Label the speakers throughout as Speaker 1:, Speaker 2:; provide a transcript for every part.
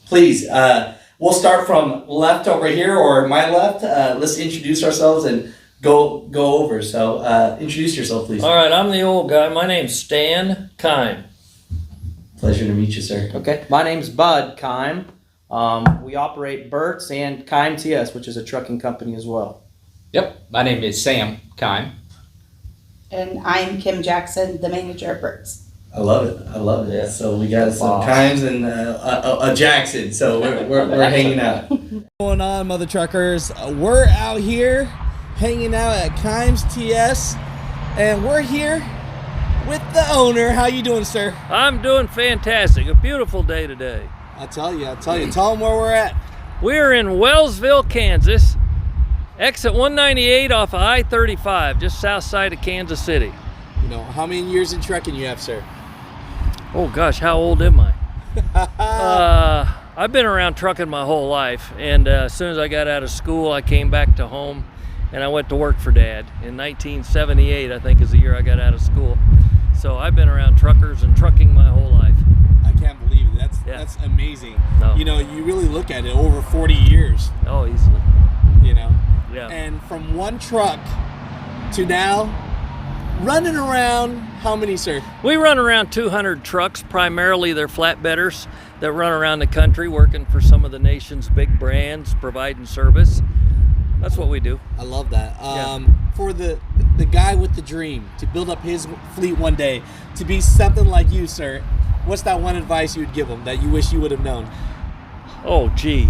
Speaker 1: please, we'll start from left over here or my left. Let's introduce ourselves and go over. So introduce yourself, please.
Speaker 2: All right, I'm the old guy. My name's Stan Kime.
Speaker 1: Pleasure to meet you, sir.
Speaker 3: Okay, my name's Bud Kime. We operate Burt's and Kime TS, which is a trucking company as well.
Speaker 4: Yep, my name is Sam Kime.
Speaker 5: And I'm Kim Jackson, the manager at Burt's.
Speaker 1: I love it. I love it.
Speaker 2: Yeah.
Speaker 1: So we got some Kimes and a Jackson. So we're hanging out. What's going on, mother truckers? We're out here hanging out at Kimes TS, and we're here with the owner. How you doing, sir?
Speaker 2: I'm doing fantastic. A beautiful day today.
Speaker 1: I'll tell you. Tell them where we're at.
Speaker 2: We're in Wellsville, Kansas. Exit 198 off of I-35, just south side of Kansas City.
Speaker 1: You know, how many years in trucking you have, sir?
Speaker 2: Oh gosh, how old am I? I've been around trucking my whole life, and as soon as I got out of school, I came back to home and I went to work for Dad. In 1978, I think is the year I got out of school. So I've been around truckers and trucking my whole life.
Speaker 1: I can't believe it. That's amazing.
Speaker 2: No.
Speaker 1: You know, you really look at it over 40 years.
Speaker 2: Oh, easily.
Speaker 1: You know.
Speaker 2: Yeah.
Speaker 1: And from one truck to now, running around, how many, sir?
Speaker 2: We run around 200 trucks. Primarily they're flatbedders that run around the country working for some of the nation's big brands, providing service. That's what we do.
Speaker 1: I love that.
Speaker 2: Yeah.
Speaker 1: For the guy with the dream to build up his fleet one day, to be something like you, sir, what's that one advice you would give him that you wish you would have known?
Speaker 2: Oh, gee.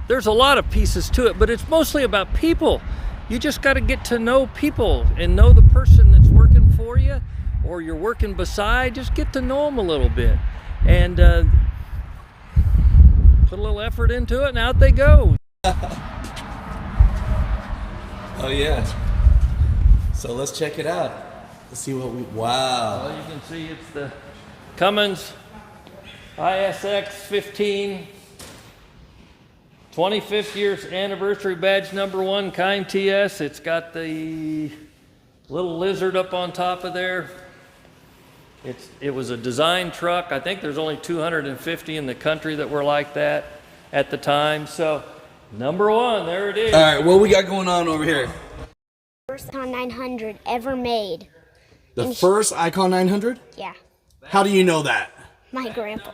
Speaker 2: There's a lot of pieces to it, but it's mostly about people. You just got to get to know people and know the person that's working for you or you're working beside. Just get to know them a little bit and put a little effort into it, and out they go.
Speaker 1: Oh, yeah. So let's check it out. Let's see what wow.
Speaker 2: Well, you can see it's the Cummins ISX 15 25th year's anniversary badge #1 Kime TS. It's got the little lizard up on top of there. It was a design truck. I think there's only 250 in the country that were like that at the time. So #1, there it is.
Speaker 1: All right, what we got going on over here?
Speaker 6: First Icon 900 ever made.
Speaker 1: The first Icon 900?
Speaker 6: Yeah,
Speaker 1: How do you know that?
Speaker 6: my grandpa.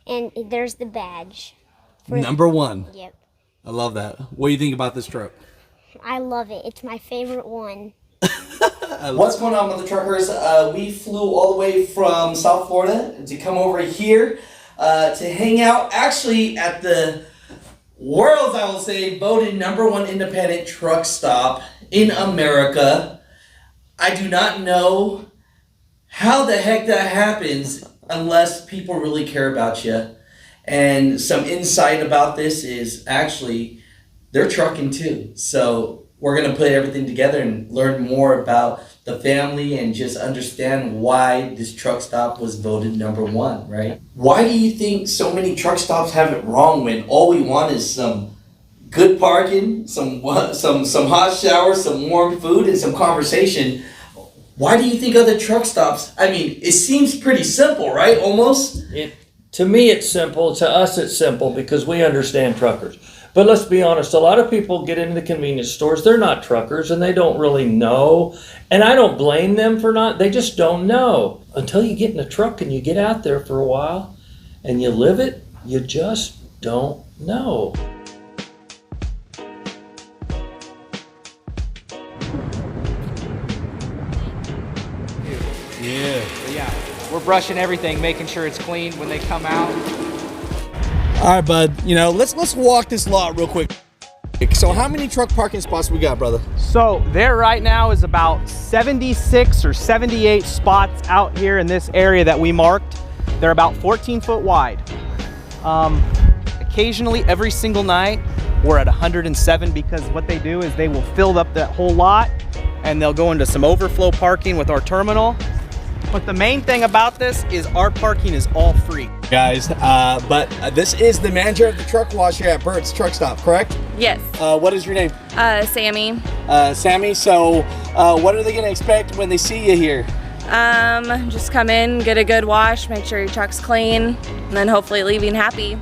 Speaker 6: And there's the badge.
Speaker 1: #1.
Speaker 6: Yep.
Speaker 1: I love that. What do you think about this truck?
Speaker 6: I love it. It's my favorite one.
Speaker 1: What's going on with the truckers? We flew all the way from South Florida to come over here to hang out actually at the world's, I will say, voted #1 independent truck stop in America. I do not know how the heck that happens unless people really care about you. And some insight about this is actually they're trucking too. So we're going to put everything together and learn more about the family and just understand why this truck stop was voted #1, right? Why do you think so many truck stops have it wrong when all we want is some good parking, some hot showers, some warm food, and some conversation? Why do you think other truck stops, I mean, it seems pretty simple, right? Almost?
Speaker 2: To me, it's simple. To us, it's simple because we understand truckers. But let's be honest, a lot of people get into the convenience stores. They're not truckers and they don't really know. And I don't blame them for not. They just don't know. Until you get in a truck and you get out there for a while and you live it, you just don't know.
Speaker 4: Yeah, we're brushing everything, making sure it's clean when they come out.
Speaker 1: All right, bud. You know, let's walk this lot real quick. So how many truck parking spots we got, brother?
Speaker 7: So there right now is about 76 or 78 spots out here in this area that we marked. They're about 14 foot wide. Occasionally, every single night, we're at 107 because what they do is they will fill up that whole lot and they'll go into some overflow parking with our terminal. But the main thing about this is our parking is all free.
Speaker 1: Guys, but this is the manager of the truck wash here at Burt's Truck Stop, correct?
Speaker 8: Yes.
Speaker 1: What is your name?
Speaker 8: Sammy.
Speaker 1: Sammy. So what are they going to expect when they see you here?
Speaker 8: Just come in, get a good wash, make sure your truck's clean, and then hopefully leaving happy.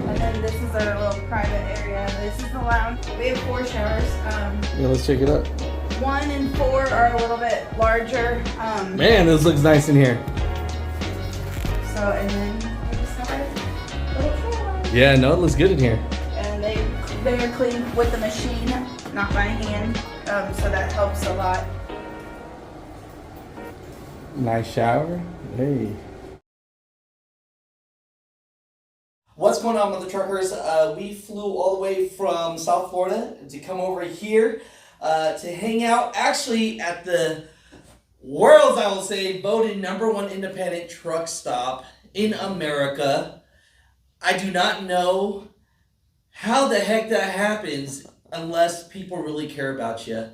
Speaker 5: And then this is our little private area. This is the lounge. We have 4 showers.
Speaker 9: Yeah, let's check it out.
Speaker 5: 1 and 4 are a little bit larger.
Speaker 9: Man, this looks nice in here.
Speaker 5: So, and then we just have a little shower.
Speaker 9: Yeah, no, it looks good in here.
Speaker 5: And they are cleaned with the machine, not by hand. So that helps a lot.
Speaker 9: Nice shower. Hey.
Speaker 1: What's going on with the truckers? We flew all the way from South Florida to come over here to hang out actually at the world's, I will say, voted #1 independent truck stop in America. I do not know how the heck that happens unless people really care about you.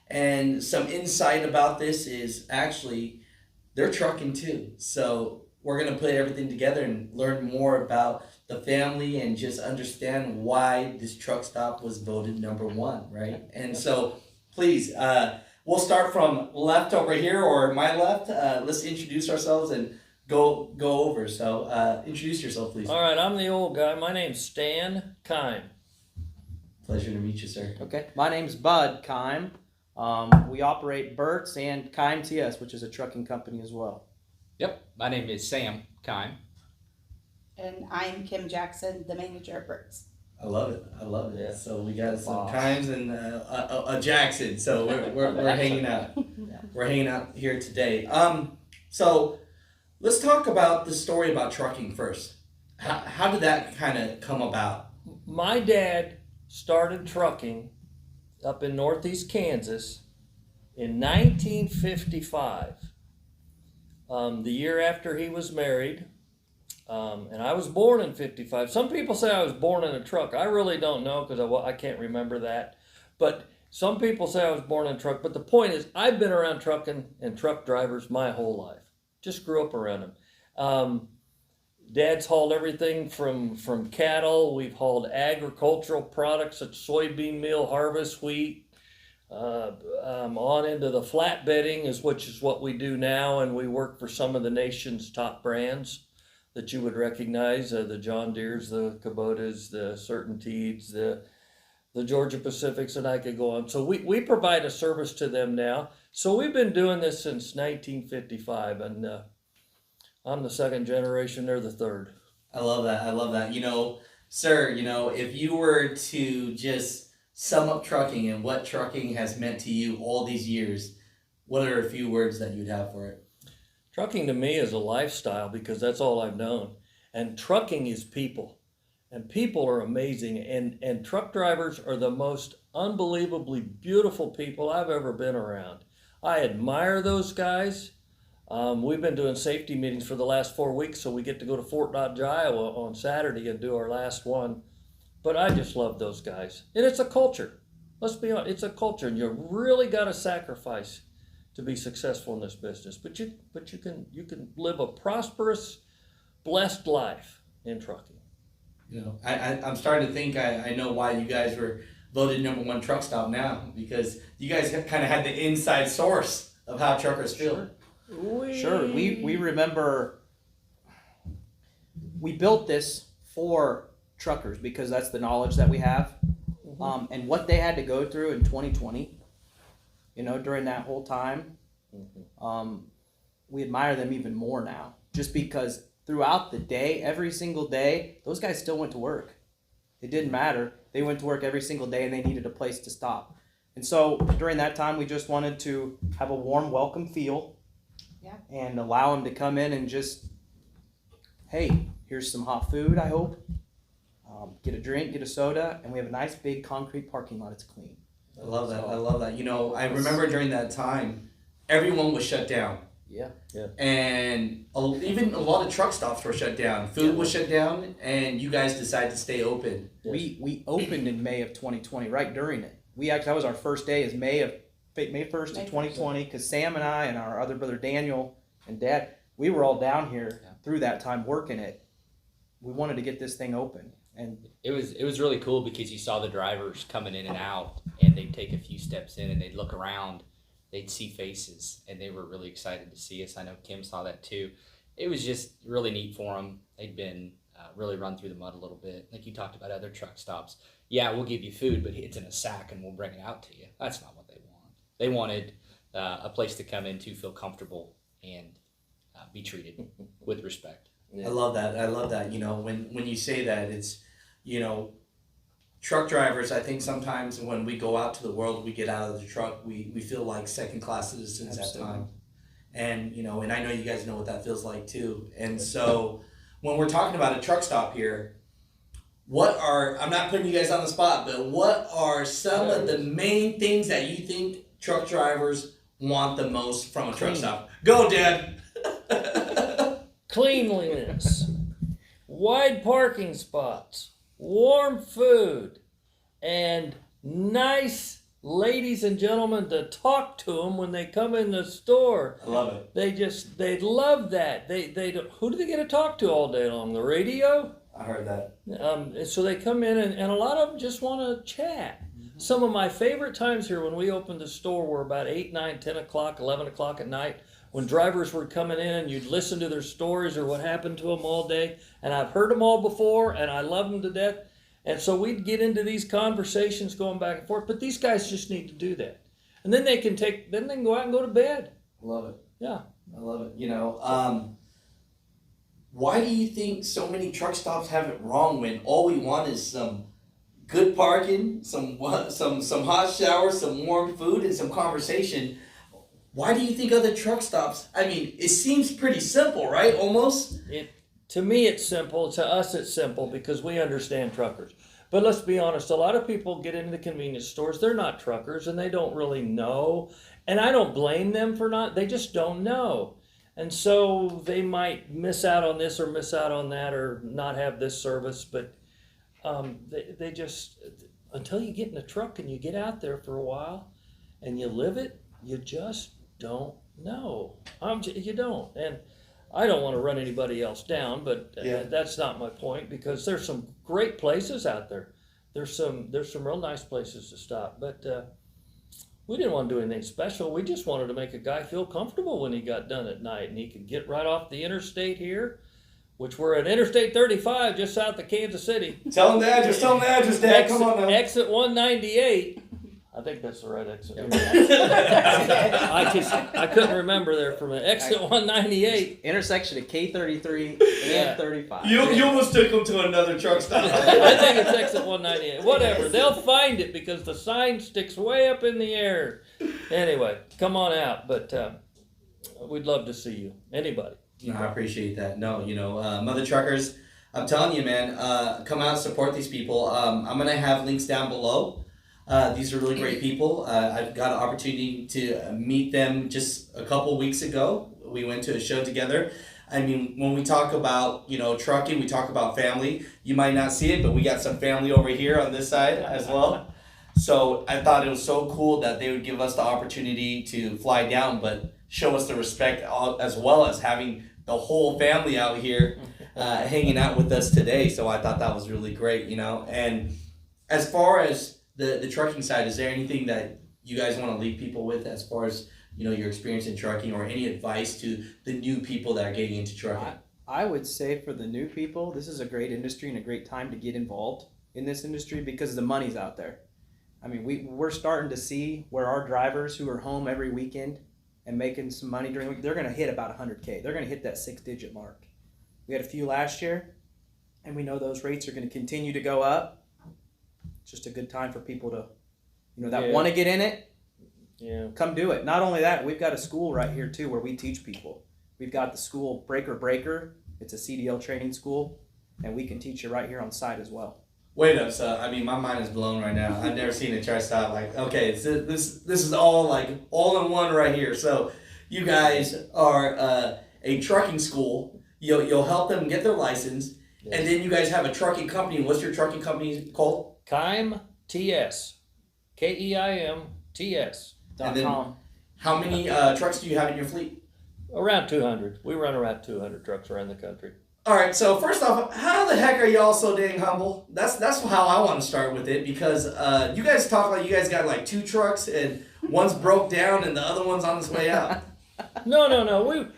Speaker 1: And some insight about this is actually they're trucking too. So we're going to put everything together and learn more about the family and just understand why this truck stop was voted #1, right? And so please, we'll start from left over here or my left. Let's introduce ourselves and go over. So introduce yourself, please.
Speaker 2: All right, I'm the old guy. My name's Stan Kime.
Speaker 1: Pleasure to meet you, sir.
Speaker 3: Okay, my name's Bud Kime. We operate Burt's and Kime TS, which is a trucking company as well.
Speaker 4: Yep, my name is Sam Kime.
Speaker 5: And I'm Kim Jackson, the manager at Burt's.
Speaker 1: I love it. I love it.
Speaker 2: Yeah.
Speaker 1: So we got some
Speaker 3: Boss.
Speaker 1: Kimes and a Jackson. So we're hanging out. We're hanging out here today. So let's talk about the story about trucking first. How did that kind of come about?
Speaker 2: My dad started trucking up in northeast Kansas in 1955, the year after he was married. And I was born in 55. Some people say I was born in a truck. I really don't know because I can't remember that. But some people say I was born in a truck. But the point is, I've been around trucking and truck drivers my whole life. Just grew up around them. Dad's hauled everything from cattle. We've hauled agricultural products such as soybean meal, harvest wheat, on into the flatbedding, which is what we do now. And we work for some of the nation's top brands that you would recognize, the John Deeres, the Kubotas, the Certainteeds, the Georgia Pacifics, and I could go on. So we provide a service to them now. So we've been doing this since 1955, and I'm the second generation, they're the third.
Speaker 1: I love that. I love that. Sir, if you were to just sum up trucking and what trucking has meant to you all these years, what are a few words that you'd have for it?
Speaker 2: Trucking to me is a lifestyle because that's all I've known. And trucking is people. And people are amazing. And truck drivers are the most unbelievably beautiful people I've ever been around. I admire those guys. We've been doing safety meetings for the last 4 weeks, so we get to go to Fort Dodge, Iowa on Saturday and do our last one. But I just love those guys. And it's a culture. Let's be honest, it's a culture. And you really got to sacrifice to be successful in this business, but you can live a prosperous, blessed life in trucking.
Speaker 1: I'm starting to think I know why you guys were voted #1 truck stop now, because you guys kind of had the inside source of how truckers feel.
Speaker 3: Sure, we remember we built this for truckers because that's the knowledge that we have, and what they had to go through in 2020. During that whole time, we admire them even more now. Just because throughout the day, every single day, those guys still went to work. It didn't matter. They went to work every single day and they needed a place to stop. And so during that time, we just wanted to have a warm welcome feel.
Speaker 5: Yeah.
Speaker 3: And allow them to come in and just, hey, here's some hot food, I hope. Get a drink, get a soda, and we have a nice big concrete parking lot. It's clean.
Speaker 1: I love that. I love that. I remember during that time, everyone was shut down.
Speaker 3: Yeah.
Speaker 1: And even a lot of truck stops were shut down. Food was shut down, and you guys decided to stay open.
Speaker 3: We opened in May of 2020, right during it. That was our first day, is May 1st of 2020, because Sam and I and our other brother Daniel and Dad, we were all down here through that time working it. We wanted to get this thing open, and
Speaker 4: It was really cool because you saw the drivers coming in and out, and they'd take a few steps in and they'd look around, they'd see faces, and they were really excited to see us. I know Kim saw that too. It was just really neat for them. They'd been really run through the mud a little bit. Like you talked about other truck stops. Yeah, we'll give you food, but it's in a sack and we'll bring it out to you. That's not what they want. They wanted a place to come in to feel comfortable and be treated with respect.
Speaker 1: I love that. You know, when you say that, it's, you know, truck drivers, I think sometimes when we go out to the world, we get out of the truck, we feel like second-class citizens at times. And, you know, and I know you guys know what that feels like too. And so when we're talking about a truck stop here, I'm not putting you guys on the spot, but what are some of the main things that you think truck drivers want the most from a truck stop? Go, Dad!
Speaker 2: Cleanliness, wide parking spots, warm food, and nice ladies and gentlemen to talk to them when they come in the store.
Speaker 1: I love it.
Speaker 2: They love that. They don't, who do they get to talk to all day long? The radio?
Speaker 1: I heard that.
Speaker 2: So they come in and a lot of them just want to chat. Some of my favorite times here when we opened the store were about 8, 9, 10 o'clock, 11 o'clock at night, when drivers were coming in and you'd listen to their stories or what happened to them all day. And I've heard them all before and I love them to death. And so we'd get into these conversations going back and forth, but these guys just need to do that. And then they can go out and go to bed.
Speaker 1: I love it.
Speaker 2: Yeah.
Speaker 1: I love it. You know, why do you think so many truck stops have it wrong when all we want is some good parking, some hot showers, some warm food, and some conversation? Why do you think other truck stops? I mean, it seems pretty simple, right? Almost.
Speaker 2: To me, it's simple. To us, it's simple because we understand truckers. But let's be honest, a lot of people get into the convenience stores. They're not truckers and they don't really know. And I don't blame them for not. They just don't know. And so they might miss out on this or miss out on that or not have this service. But they just, until you get in a truck and you get out there for a while and you live it, you just don't know. You don't. And I don't want to run anybody else down, but that's not my point because there's some great places out there. There's some real nice places to stop, but we didn't want to do anything special. We just wanted to make a guy feel comfortable when he got done at night and he could get right off the interstate here, which we're at Interstate 35 just south of Kansas City.
Speaker 1: Tell him the address, Dad. Come on now.
Speaker 2: Exit 198. I think that's the right exit. I couldn't remember there for a minute. Exit 198.
Speaker 3: intersection of K33 and 35.
Speaker 1: You almost took him to another truck stop.
Speaker 2: I think it's exit 198. Whatever. They'll find it because the sign sticks way up in the air. Anyway, come on out. But we'd love to see you. Anybody.
Speaker 1: No, I appreciate that. No, you know, Mother Truckers, I'm telling you, man, come out and support these people. I'm going to have links down below. These are really great people. I've got an opportunity to meet them just a couple weeks ago. We went to a show together. I mean, when we talk about, you know, trucking, we talk about family. You might not see it, but we got some family over here on this side as well. So I thought it was so cool that they would give us the opportunity to fly down, but show us the respect as well as having the whole family out here hanging out with us today. So I thought that was really great, you know. And as far as the trucking side, is there anything that you guys want to leave people with as far as, you know, your experience in trucking or any advice to the new people that are getting into trucking?
Speaker 3: I would say for the new people, this is a great industry and a great time to get involved in this industry because the money's out there. I mean, we're starting to see where our drivers who are home every weekend and making some money during the week, they're going to hit about 100K. They're going to hit that 6-digit mark. We had a few last year, and we know those rates are going to continue to go up. It's just a good time for people to, you know, that want to get in it.
Speaker 2: Yeah.
Speaker 3: Come do it. Not only that, we've got a school right here too where we teach people. We've got the school Breaker. It's a CDL training school, and we can teach you right here on site as well.
Speaker 1: Wait up, so I mean, my mind is blown right now. I've never seen a truck stop like, okay, this is all like all in one right here. So you guys are a trucking school. You'll help them get their license, and then you guys have a trucking company. What's your trucking company called?
Speaker 2: Keim TS. KEIM
Speaker 1: And then
Speaker 3: .com.
Speaker 1: how many trucks do you have in your fleet?
Speaker 2: Around 200. We run around 200 trucks around the country.
Speaker 1: All right, so first off, how the heck are y'all so dang humble? That's how I want to start with it, because you guys talk like you guys got like 2 trucks and one's broke down and the other one's on its way out.
Speaker 2: No.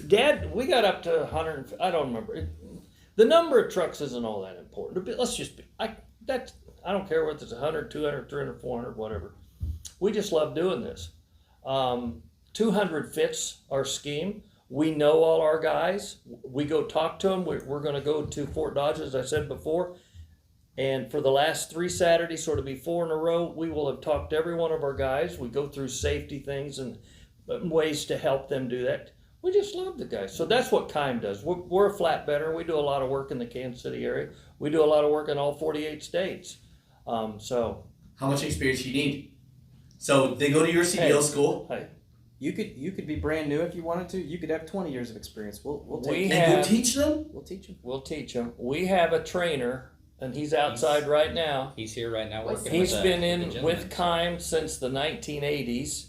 Speaker 2: Dad, we got up to 100. I don't remember. The number of trucks isn't all that important. But let's just be. I don't care whether it's 100, 200, 300, 400, whatever. We just love doing this. 200 fits our scheme. We know all our guys. We go talk to them. We're going to go to Fort Dodge, as I said before. And for the last 3 Saturdays, sort of be 4 in a row, we will have talked to every one of our guys. We go through safety things and ways to help them do that. We just love the guys. So that's what Keim does. We're a flatbedder. We do a lot of work in the Kansas City area. We do a lot of work in all 48 states. So
Speaker 1: How much experience you need? So they go to your CDL school.
Speaker 2: hey,
Speaker 3: You could be brand new if you wanted to. You could have 20 years of experience. We'll take
Speaker 2: We
Speaker 3: it.
Speaker 1: And
Speaker 2: have-
Speaker 1: go teach them?
Speaker 3: We'll teach them.
Speaker 2: we'll teach them. We have a trainer, and he's outside right now.
Speaker 4: He's here right now working.
Speaker 2: He's
Speaker 4: with,
Speaker 2: been
Speaker 4: the
Speaker 2: in
Speaker 4: gentleman.
Speaker 2: with Keim since the 1980s.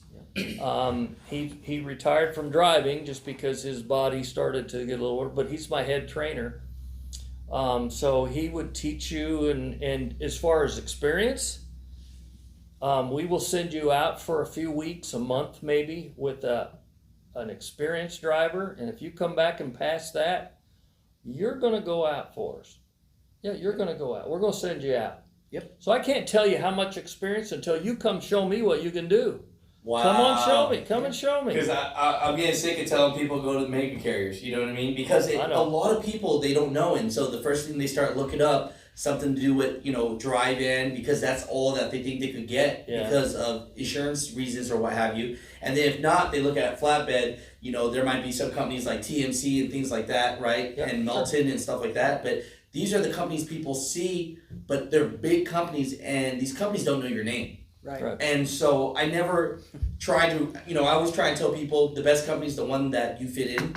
Speaker 2: He retired from driving just because his body started to get a little older, but he's my head trainer. So he would teach you, and as far as experience, we will send you out for a few weeks, a month maybe, with an experienced driver, and if you come back and pass that, you're going to go out for us. Yeah, you're going to go out. We're going to send you out.
Speaker 3: Yep.
Speaker 2: So I can't tell you how much experience until you come show me what you can do.
Speaker 1: Wow.
Speaker 2: Come on, show me. Come and show me.
Speaker 1: Because I'm getting sick of telling people to go to the mega carriers. You know what I mean? Because
Speaker 2: I
Speaker 1: a
Speaker 2: know.
Speaker 1: lot of people, they don't know. And so the first thing they start looking up, something to do with, drive-in, because that's all that they think they could get
Speaker 2: Yeah.
Speaker 1: because of insurance reasons or what have you. And then if not, they look at flatbed. There might be some companies like TMC and things like that, right?
Speaker 2: Yeah,
Speaker 1: and Melton and stuff like that. But these are the companies people see, but they're big companies, and these companies don't know your name.
Speaker 3: Right.
Speaker 1: And so I never try to, I always try and tell people the best company is the one that you fit in.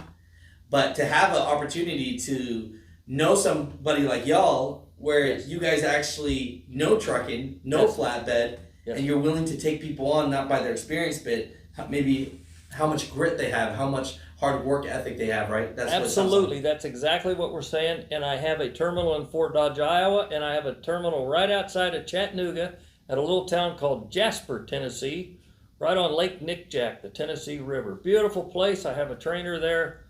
Speaker 1: But to have an opportunity to know somebody like y'all, where
Speaker 2: Yes.
Speaker 1: you guys actually know trucking, know
Speaker 2: Yes.
Speaker 1: flatbed,
Speaker 2: Yes.
Speaker 1: and you're willing to take people on, not by their experience, but maybe how much grit they have, how much hard work ethic they have, right? That's what it sounds like.
Speaker 2: Absolutely. That's exactly what we're saying. And I have a terminal in Fort Dodge, Iowa, and I have a terminal right outside of Chattanooga at a little town called Jasper, Tennessee, right on Lake Nickjack, the Tennessee River. Beautiful place. I have a trainer there.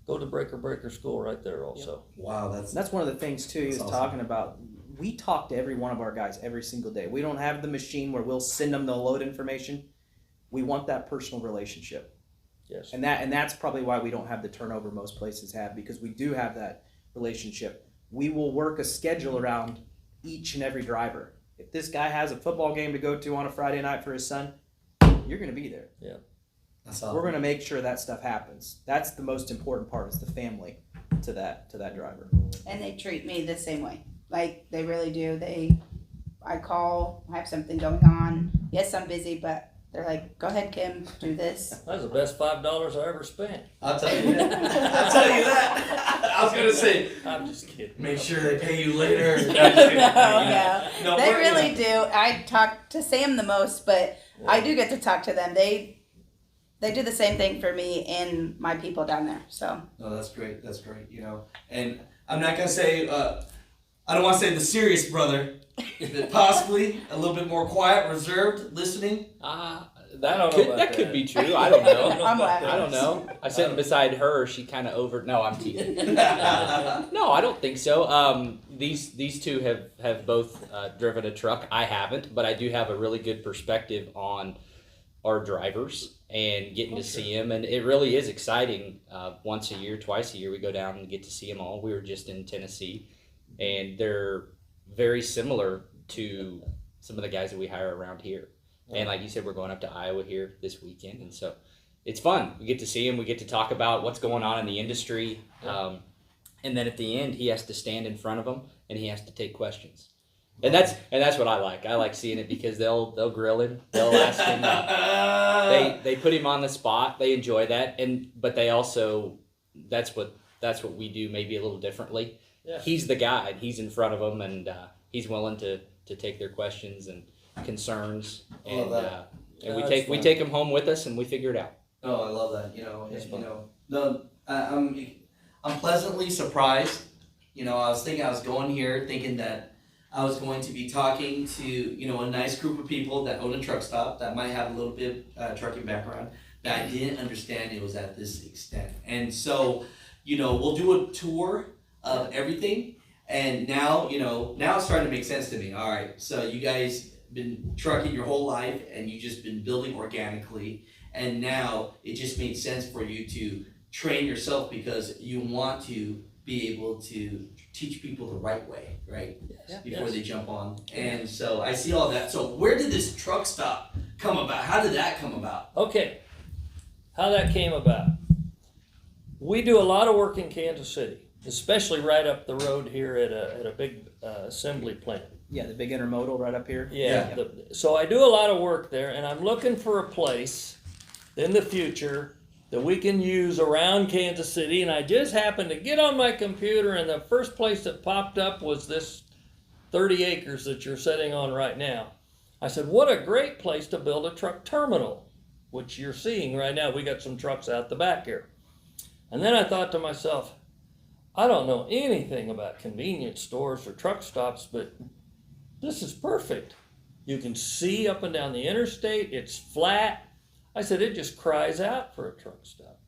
Speaker 2: Go to Breaker School right there also.
Speaker 1: Wow, that's
Speaker 3: And that's one of the things too he was
Speaker 1: That's awesome.
Speaker 3: talking about. We talk to every one of our guys every single day. We don't have the machine where we'll send them the load information. We want that personal relationship.
Speaker 2: Yes.
Speaker 3: And that's probably why we don't have the turnover most places have, because we do have that relationship. We will work a schedule around each and every driver. If this guy has a football game to go to on a Friday night for his son, you're going to be there.
Speaker 1: that's awesome.
Speaker 3: We're going to make sure that stuff happens. That's the most important part, is the family to that driver.
Speaker 5: And they treat me the same way. Like, they really do. I call, I have something going on. Yes, I'm busy, but they're like, go ahead, Kim, do this.
Speaker 2: That was the best $5 I ever spent.
Speaker 1: I'll tell you that. I'll tell you that. I was gonna say,
Speaker 2: I'm just kidding.
Speaker 1: make sure they pay you later. No, I'm just kidding. No,
Speaker 5: They
Speaker 1: but,
Speaker 5: really do. I talk to Sam the most, but I do get to talk to them. They do the same thing for me and my people down there. So
Speaker 1: No, that's great. That's great. And I'm not gonna say. I don't want to say the serious brother. But possibly a little bit more quiet, reserved, listening.
Speaker 2: I don't
Speaker 4: That
Speaker 2: know
Speaker 4: could
Speaker 2: about
Speaker 4: that
Speaker 2: that.
Speaker 4: could be true. I don't know.
Speaker 5: I'm laughing.
Speaker 4: I don't know. I sitting beside her. She kind of over. No, I'm teasing. No, I don't think so. These two have both driven a truck. I haven't, but I do have a really good perspective on our drivers and getting to see them, and it really is exciting. Once a year, twice a year, we go down and get to see them all. We were just in Tennessee, and they're very similar to some of the guys that we hire around here. And like you said, we're going up to Iowa here this weekend, and so it's fun. We get to see him. We get to talk about what's going on in the industry, and then at the end, he has to stand in front of them and he has to take questions. And that's what I like. I like seeing it because they'll grill him. They'll ask him. they put him on the spot. They enjoy that, but they also that's what we do maybe a little differently.
Speaker 2: Yeah.
Speaker 4: He's the guide. He's in front of them, and he's willing to take their questions and concerns, and
Speaker 1: Yeah,
Speaker 4: we
Speaker 1: that's fun.
Speaker 4: take them home with us, and we figure it out.
Speaker 1: Oh, I love that.
Speaker 2: That's fun.
Speaker 1: I'm pleasantly surprised. I was going here thinking that I was going to be talking to, a nice group of people that own a truck stop that might have a little bit trucking background that I didn't understand it was at this extent. And so, we'll do a tour of everything. And now it's starting to make sense to me. All right, so you guys been trucking your whole life and you just been building organically. And now it just made sense for you to train yourself because you want to be able to teach people the right way, right? Before they jump on. And so I see all that. So where did this truck stop come about? How did that come about?
Speaker 2: Okay, how that came about. We do a lot of work in Kansas City, especially right up the road here at a big assembly plant.
Speaker 3: Yeah, the big intermodal right up here.
Speaker 2: Yeah. So I do a lot of work there, and I'm looking for a place in the future that we can use around Kansas City. And I just happened to get on my computer, and the first place that popped up was this 30 acres that you're sitting on right now. I said, what a great place to build a truck terminal, which you're seeing right now. We got some trucks out the back here. And then I thought to myself, I don't know anything about convenience stores or truck stops, but this is perfect. You can see up and down the interstate. It's flat. I said, it just cries out for a truck stop.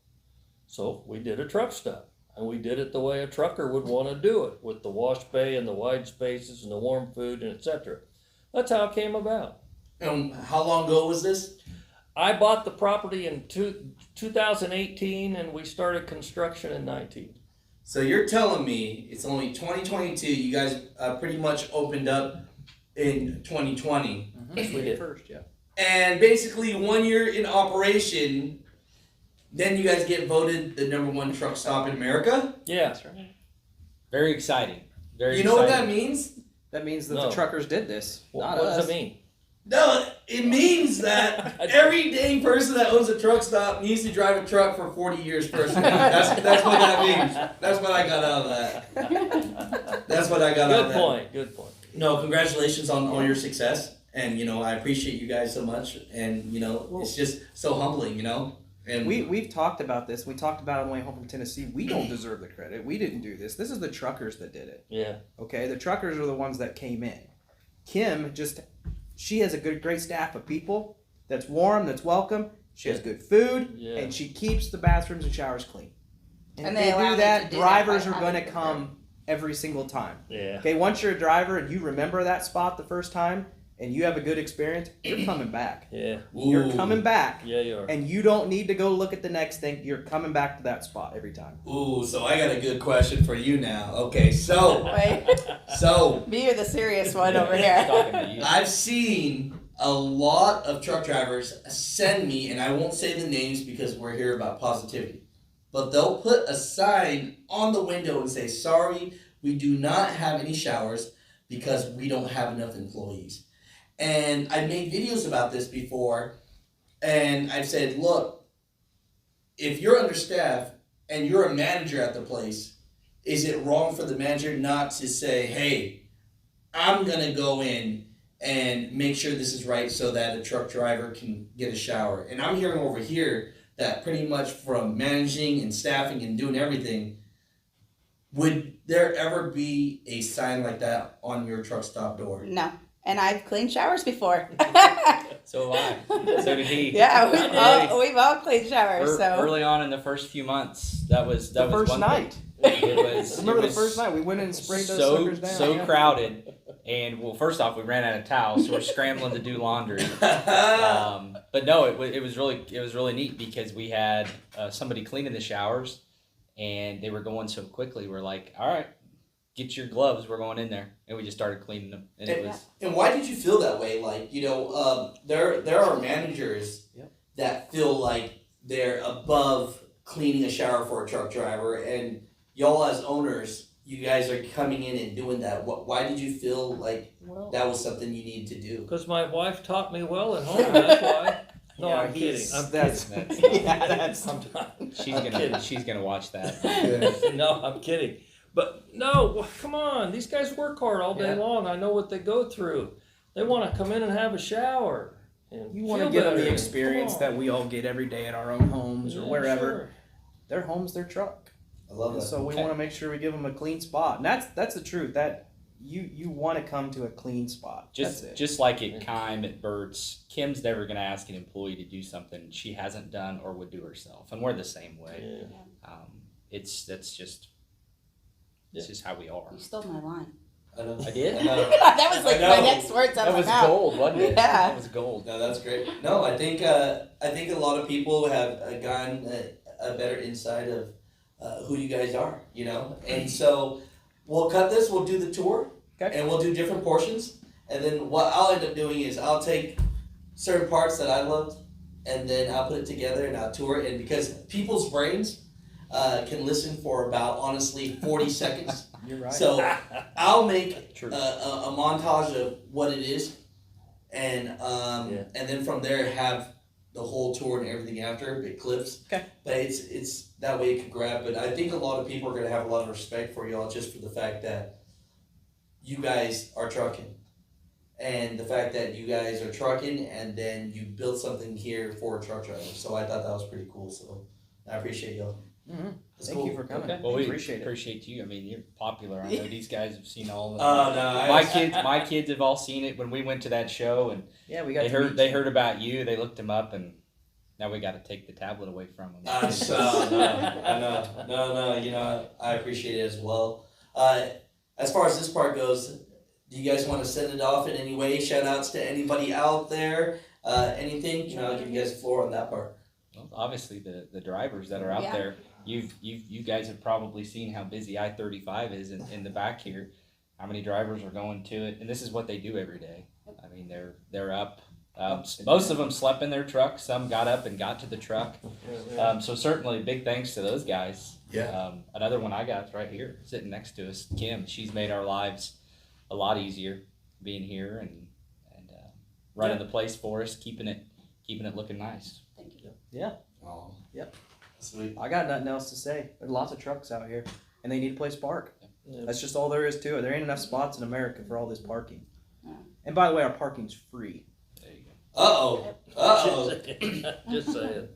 Speaker 2: So we did a truck stop. And we did it the way a trucker would want to do it, with the wash bay and the wide spaces and the warm food and etc. That's how it came about.
Speaker 1: And how long ago was this?
Speaker 2: I bought the property in 2018, and we started construction in 19.
Speaker 1: So you're telling me it's only 2022. You guys pretty much opened up in 2020.
Speaker 2: Yes, we did.
Speaker 3: First, yeah.
Speaker 1: And basically 1 year in operation, then you guys get voted the #1 truck stop in America.
Speaker 2: Yeah.
Speaker 3: That's right.
Speaker 4: Very exciting. Very.
Speaker 1: You know what that
Speaker 4: exciting.
Speaker 1: means?
Speaker 3: That means that
Speaker 2: No.
Speaker 3: the truckers did this, not
Speaker 2: What
Speaker 3: us.
Speaker 2: does it mean?
Speaker 1: No, it means that every dang person that owns a truck stop needs to drive a truck for 40 years personally. That's what that means. That's what I got out of that. That's what I got out of that.
Speaker 2: Good point. Good point.
Speaker 1: No, congratulations on all your success. And, I appreciate you guys so much. And, it's just so humbling, And
Speaker 3: We've talked about this. We talked about it on the way home from Tennessee. We don't deserve the credit. We didn't do this. This is the truckers that did it.
Speaker 2: Yeah.
Speaker 3: Okay, the truckers are the ones that came in. Kim she has a great staff of people that's warm, that's welcome. She has good food,
Speaker 2: Yeah.
Speaker 3: and she keeps the bathrooms and showers clean. And,
Speaker 5: And
Speaker 3: if
Speaker 5: they
Speaker 3: they
Speaker 5: allow
Speaker 3: do
Speaker 5: me
Speaker 3: that,
Speaker 5: to do that
Speaker 3: drivers
Speaker 5: by
Speaker 3: are going to
Speaker 5: having
Speaker 3: come every single time.
Speaker 2: Yeah.
Speaker 3: Okay, once you're a driver and you remember that spot the first time and you have a good experience, you're coming back.
Speaker 2: Yeah.
Speaker 3: You're coming back.
Speaker 2: Yeah, you are.
Speaker 3: And you don't need to go look at the next thing. You're coming back to that spot every time.
Speaker 1: Ooh, so I got a good question for you now. Okay, so
Speaker 5: Wait,
Speaker 1: so
Speaker 5: me or the serious one over here?
Speaker 4: Talking to you.
Speaker 1: I've seen a lot of truck drivers send me, and I won't say the names because we're here about positivity, but they'll put a sign on the window and say, sorry, we do not have any showers because we don't have enough employees. And I made videos about this before, and I've said, look, if you're understaffed and you're a manager at the place, is it wrong for the manager not to say, hey, I'm going to go in and make sure this is right so that a truck driver can get a shower? And I'm hearing over here that pretty much from managing and staffing and doing everything, would there ever be a sign like that on your truck stop door?
Speaker 5: No, and I've cleaned showers before.
Speaker 4: So have I. So did he.
Speaker 5: Yeah,
Speaker 4: Early-
Speaker 5: we've all cleaned showers. So
Speaker 4: Early on in the first few months, that was
Speaker 3: The
Speaker 4: was
Speaker 3: first
Speaker 4: one
Speaker 3: night.
Speaker 4: Thing. It was.
Speaker 3: Remember
Speaker 4: it
Speaker 3: the
Speaker 4: was
Speaker 3: first night? We went in and sprayed those
Speaker 4: so
Speaker 3: suckers down.
Speaker 4: so
Speaker 3: yeah.
Speaker 4: crowded, and well, first off, we ran out of towels, so we're scrambling to do laundry. But no, it was really neat because we had somebody cleaning the showers, and they were going so quickly. We're like, all right, get your gloves. We're going in there, and we just started cleaning them, and it was.
Speaker 1: And why did you feel that way? Like, there are managers that feel like they're above cleaning a shower for a truck driver, and y'all as owners, you guys are coming in and doing that. Why did you feel like that was something you needed to do?
Speaker 2: Because my wife taught me well at home. That's why. No,
Speaker 3: Yeah,
Speaker 2: I'm kidding. I'm
Speaker 7: that's,
Speaker 4: That's
Speaker 7: yeah, that's.
Speaker 2: I'm not.
Speaker 4: she's gonna watch that.
Speaker 2: No, I'm kidding. But no, come on. These guys work hard all day
Speaker 3: Yeah.
Speaker 2: long. I know what they go through. They want to come in and have a shower. And
Speaker 3: You want to
Speaker 2: feel
Speaker 3: give them
Speaker 2: better.
Speaker 3: the experience
Speaker 2: Come
Speaker 3: that
Speaker 2: on.
Speaker 3: we all get every day at our own homes or
Speaker 2: Yeah,
Speaker 3: wherever.
Speaker 2: sure.
Speaker 3: Their home's their truck.
Speaker 1: I love
Speaker 3: And
Speaker 1: that.
Speaker 3: so we want to make sure we give them a clean spot. And that's the truth. That you want to come to a clean spot. That's it.
Speaker 4: Just like at Kime at Burt's, Kim's never gonna ask an employee to do something she hasn't done or would do herself, and we're the same way.
Speaker 2: Yeah.
Speaker 4: It's just how we are.
Speaker 5: You stole my line.
Speaker 1: I know.
Speaker 4: I did?
Speaker 1: I know.
Speaker 5: That was like
Speaker 1: I
Speaker 5: my
Speaker 1: know.
Speaker 5: next words out
Speaker 4: That
Speaker 5: of my
Speaker 4: was
Speaker 5: mouth.
Speaker 4: gold, wasn't it?
Speaker 5: Yeah.
Speaker 4: That was gold.
Speaker 1: No, that's great. No, I think a lot of people have gotten a better insight of who you guys are, you know. And so we'll cut this. We'll do the tour,
Speaker 3: Okay.
Speaker 1: and we'll do different portions. And then what I'll end up doing is I'll take certain parts that I loved, and then I'll put it together and I'll tour it. And because people's brains can listen for about honestly 40 seconds.
Speaker 3: You're right.
Speaker 1: So I'll make
Speaker 2: True.
Speaker 1: a montage of what it is, and
Speaker 2: Yeah.
Speaker 1: and then from there have the whole tour and everything after it clips.
Speaker 3: Okay.
Speaker 1: But it's that way it could grab. But I think a lot of people are gonna have a lot of respect for y'all just for the fact that you guys are trucking, and the fact that you guys are trucking, and then you built something here for truck drivers. So I thought that was pretty cool. So I appreciate y'all.
Speaker 3: Mm-hmm.
Speaker 1: That's
Speaker 3: Thank
Speaker 1: cool.
Speaker 3: you for coming.
Speaker 4: Okay. Well, we
Speaker 3: appreciate it.
Speaker 4: appreciate you. I mean, you're popular. I know these guys have seen all of
Speaker 1: Oh
Speaker 4: it.
Speaker 1: no,
Speaker 4: My kids have all seen it when we went to that show, and
Speaker 3: Yeah, we got
Speaker 4: they
Speaker 3: to
Speaker 4: heard
Speaker 3: meet
Speaker 4: they
Speaker 3: you.
Speaker 4: heard about you. They looked him up, and now we got to take the tablet away from them.
Speaker 1: I know. You know, I appreciate it as well. As far as this part goes, do you guys want to send it off in any way? Shout outs to anybody out there? Anything? You know, I'll give you guys the floor on that part.
Speaker 4: Well, obviously, the drivers that are out
Speaker 5: Yeah.
Speaker 4: there, you guys have probably seen how busy I-35 is in the back here. How many drivers are going to it, and this is what they do every day. I mean, they're up. Most of them slept in their truck. Some got up and got to the truck. So certainly, big thanks to those guys.
Speaker 1: Yeah.
Speaker 4: Another one I got right here, sitting next to us, Kim. She's made our lives a lot easier being here and running the place for us, keeping it looking nice.
Speaker 5: Thank you.
Speaker 1: Oh.
Speaker 3: Yep.
Speaker 1: Sweet.
Speaker 3: I got nothing else to say. There's lots of trucks out here, and they need a place to park.
Speaker 2: Yeah.
Speaker 3: That's just all there is to it. There ain't enough spots in America for all this parking.
Speaker 5: Yeah.
Speaker 3: And by the way, our parking's free.
Speaker 4: There you go.
Speaker 2: Just saying.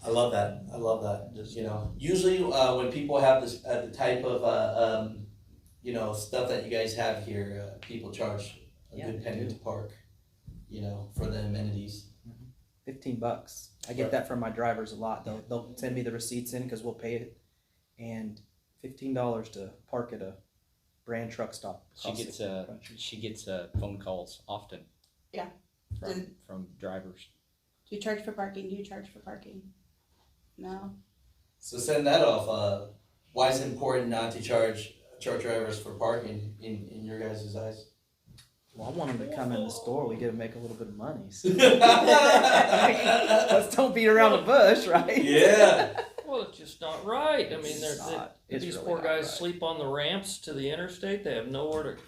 Speaker 1: I love that.
Speaker 2: Just-
Speaker 1: You know, usually when people have this the type of you know, stuff that you guys have here, people charge a
Speaker 3: Yeah,
Speaker 1: good
Speaker 3: they
Speaker 1: penny
Speaker 3: do.
Speaker 1: to park. You know, for the amenities.
Speaker 3: $15. I get that from my drivers a lot. They'll send me the receipts in because we'll pay it, and $15 to park at a brand truck stop.
Speaker 4: She
Speaker 3: across
Speaker 4: gets
Speaker 3: the country.
Speaker 4: phone calls often.
Speaker 5: Yeah.
Speaker 4: From drivers.
Speaker 5: Do you charge for parking? Do you charge for parking? No.
Speaker 1: So send that off. Why is it important not to charge truck drivers for parking in your guys' eyes?
Speaker 3: Well, I want them to come in the store. We get to make a little bit of money. So.
Speaker 1: Yeah.
Speaker 3: Let's don't beat around the bush, right?
Speaker 2: Well, it's just not right. I mean,
Speaker 3: It's not. It's
Speaker 2: these
Speaker 3: really
Speaker 2: poor
Speaker 3: not
Speaker 2: guys
Speaker 3: right.
Speaker 2: sleep on the ramps to the interstate. They have nowhere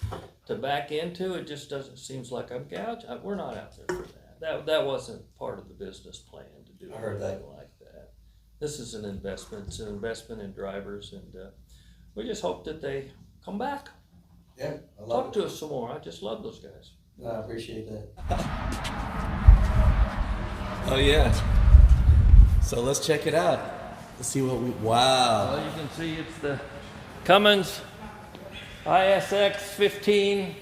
Speaker 2: to back into. It just doesn't seems like I'm gouged. We're not out there for that. That wasn't part of the business plan to do
Speaker 1: I heard that.
Speaker 2: anything like that. This is an investment. It's an investment in drivers, and we just hope that they come back.
Speaker 1: Yeah, I love
Speaker 2: Talk
Speaker 1: it.
Speaker 2: to us some more. I just love those guys.
Speaker 1: No, I appreciate that.
Speaker 10: Oh yeah. So let's check it out. Let's see what we. Wow.
Speaker 2: Well, you can see it's the Cummins ISX 15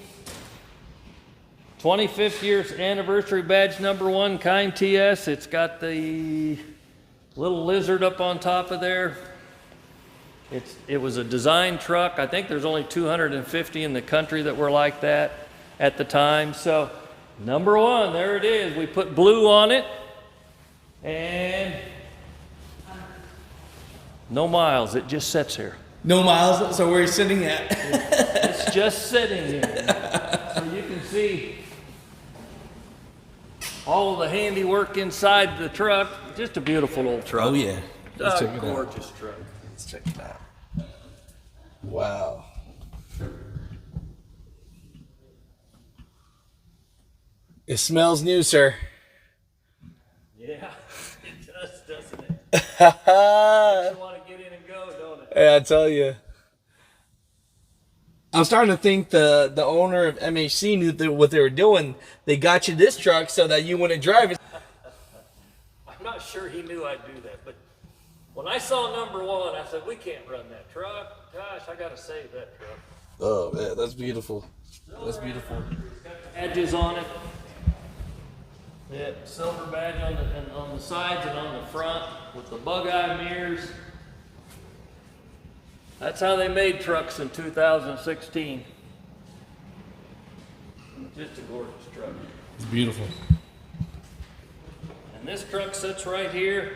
Speaker 2: 25th year's anniversary badge #1 Kind TS. It's got the little lizard up on top of there. It was a design truck. I think there's only 250 in the country that were like that at the time. So #1, there it is. We put blue on it, and no miles. It just sits here.
Speaker 10: No miles. So where are you sitting at?
Speaker 2: It's just sitting here. So you can see all of the handiwork inside the truck. Just a beautiful old truck.
Speaker 10: Oh yeah. Let's check it out.
Speaker 2: Gorgeous truck.
Speaker 10: Let's check it out. Wow. It smells new, sir.
Speaker 2: Yeah, it does, doesn't it? You want to get in and go, don't it?
Speaker 10: Yeah, I tell you. I'm starting to think the owner of MHC knew what they were doing. They got you this truck so that you wouldn't drive it.
Speaker 2: I'm not sure he knew I'd do that, but when I saw number 1, I said, we can't run that truck. Gosh, I got to save that truck.
Speaker 10: Oh man, that's beautiful. That's beautiful.
Speaker 2: Edges on it. Yeah, silver badge on the sides and on the front with the bug-eye mirrors. That's how they made trucks in 2016. Just a gorgeous truck.
Speaker 10: It's beautiful.
Speaker 2: And this truck sits right here.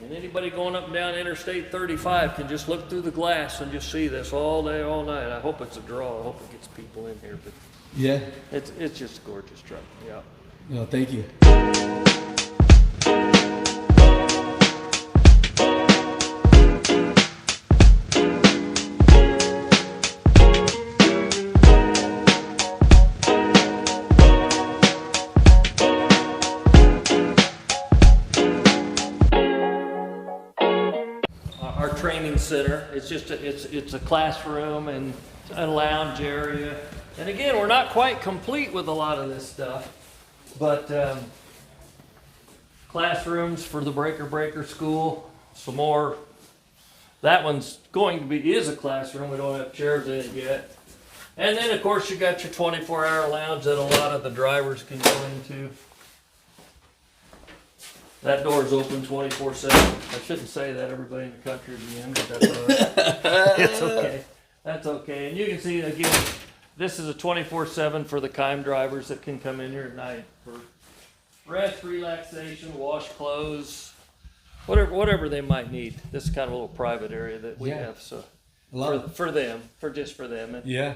Speaker 2: And anybody going up and down Interstate 35 can just look through the glass and just see this all day, all night. I hope it's a draw. I hope it gets people in here. But
Speaker 10: Yeah.
Speaker 2: it's just a gorgeous truck. Yeah.
Speaker 10: No, thank you.
Speaker 2: Our training center. It's just it's a classroom and a lounge area. And again, we're not quite complete with a lot of this stuff, but classrooms for the Breaker School. Some more. That one's going to be is a classroom. We don't have chairs in it yet. And then of course you got your 24-hour lounge that a lot of the drivers can go into. That door's open 24/7. I shouldn't say that, everybody in the country again, but that's all right. It's okay. That's okay. And you can see, again, this is a 24/7 for the Kime drivers that can come in here at night for rest, relaxation, wash clothes, whatever they might need. This is kind of a little private area that we have, so for them. And,
Speaker 10: Yeah.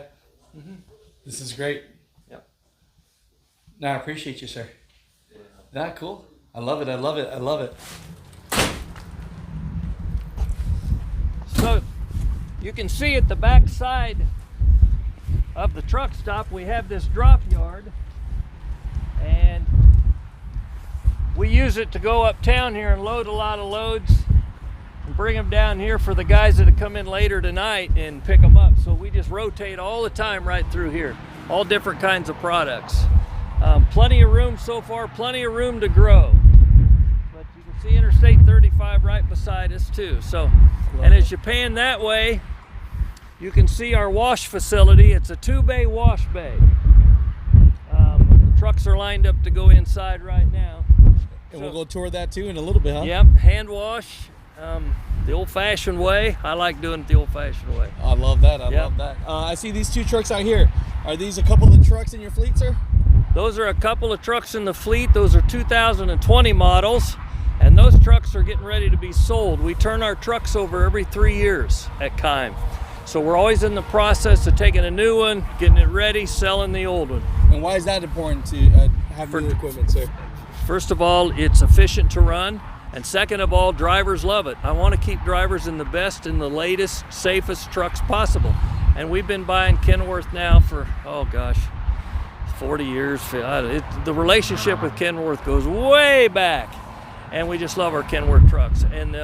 Speaker 10: This is great.
Speaker 2: Yep.
Speaker 10: No, I appreciate you, sir. That cool. I love it. I love it. I love it.
Speaker 2: So you can see at the back side of the truck stop we have this drop yard, and we use it to go uptown here and load a lot of loads and bring them down here for the guys that come in later tonight and pick them up. So we just rotate all the time right through here, all different kinds of products. Plenty of room so far, plenty of room to grow. But you can see Interstate 35 right beside us too. So, and as you pan that way, you can see our wash facility. It's a 2-bay wash bay. The trucks are lined up to go inside right now.
Speaker 10: And we'll go tour that too in a little bit, huh?
Speaker 2: Yep, hand wash, the old-fashioned way. I like doing it the old-fashioned way.
Speaker 10: I love that. I love that. I see these 2 trucks out here. Are these a couple of the trucks in your fleet, sir?
Speaker 2: Those are a couple of trucks in the fleet. Those are 2020 models, and those trucks are getting ready to be sold. We turn our trucks over every 3 years at Kime. So we're always in the process of taking a new one, getting it ready, selling the old one.
Speaker 10: And why is that important to have new equipment, sir?
Speaker 2: First of all, it's efficient to run. And second of all, drivers love it. I want to keep drivers in the best and the latest, safest trucks possible. And we've been buying Kenworth now for, 40 years. The relationship with Kenworth goes way back. And we just love our Kenworth trucks. And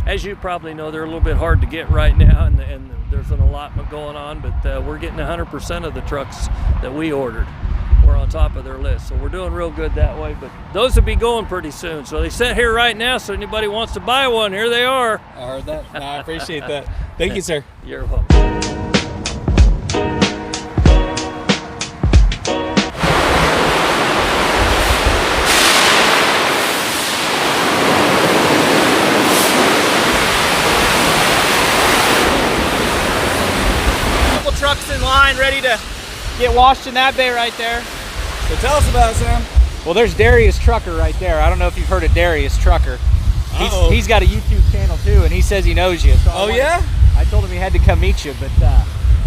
Speaker 2: as you probably know, they're a little bit hard to get right now, and there's an allotment going on, but we're getting 100% of the trucks that we ordered. We're on top of their list, so we're doing real good that way. But those will be going pretty soon. So they sit here right now, so anybody wants to buy one, here they are.
Speaker 10: I heard that. No, I appreciate that. Thank you, sir.
Speaker 2: You're welcome.
Speaker 7: Trucks in line ready to get washed in that bay right there.
Speaker 10: So tell us about it, Sam.
Speaker 7: Well, there's Darius Trucker right there. I don't know if you've heard of Darius Trucker. He's got a YouTube channel too, and he says he knows you. So I told him he had to come meet you, but